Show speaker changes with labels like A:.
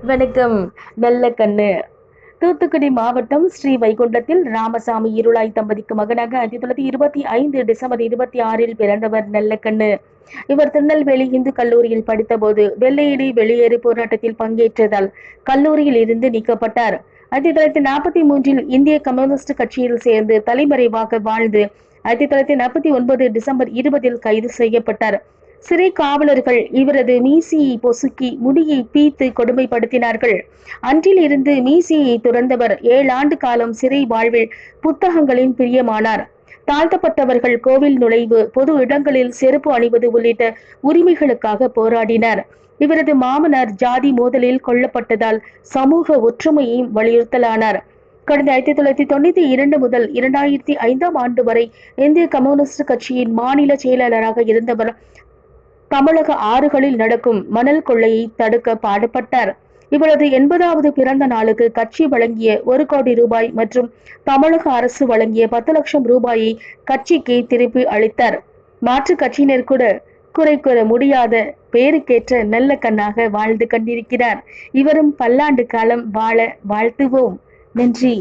A: வணக்கம். நல்ல கண்ணு. தூத்துக்குடி மாவட்டம் ஸ்ரீவைகுண்டத்தில் ராமசாமி இருளாய் தம்பதிக்கு மகனாக 1925 டிசம்பர் 26 பிறந்தவர் நல்லக்கண்ணு. இவர் திருநெல்வேலி இந்து கல்லூரியில் படித்தபோது வெள்ளையடி வெளியேறு போராட்டத்தில் பங்கேற்றதால் கல்லூரியில் இருந்து நீக்கப்பட்டார். 1943 இந்திய கம்யூனிஸ்ட் கட்சியில் சேர்ந்து தலைமறைவாக வாழ்ந்து 1949 டிசம்பர் 20 கைது செய்யப்பட்டார். சிறை காவலர்கள் இவரது மீசையை பொசுக்கி முடியை பீத்து கொடுமைப்படுத்தினார்கள். அன்றில் இருந்து மீசையை துறந்தவர் 7 ஆண்டு காலம் சிறை வாழ்வில் புத்தகங்களின் பிரியமானார். தாழ்த்தப்பட்டவர்கள் கோவில் நுழைவு, பொது இடங்களில் செருப்பு அணிவது உள்ளிட்ட உரிமைகளுக்காக போராடினார். இவரது மாமனார் ஜாதி மோதலில் கொல்லப்பட்டதால் சமூக ஒற்றுமையை வலியுறுத்தலானார். கடந்த 1992 முதல் 2005 ஆண்டு வரை இந்திய கம்யூனிஸ்ட் கட்சியின் மாநில செயலாளராக இருந்தவர் தமிழக ஆறுகளில் நடக்கும் மணல் கொள்ளையை தடுக்க பாடுபட்டார். இவரது 80வது பிறந்த நாளுக்கு கட்சி வழங்கிய 1 கோடி ரூபாய் மற்றும் தமிழக அரசு வழங்கிய 10 லட்சம் ரூபாயை கட்சிக்கு திருப்பி அளித்தார். மாற்று கட்சியினர் கூட குறை கூற முடியாத பேருக்கேற்ற நல்ல கண்ணாக வாழ்ந்து கொண்டிருக்கிறார். இவரும் பல்லாண்டு காலம் வாழ வாழ்த்துவோம். நன்றி.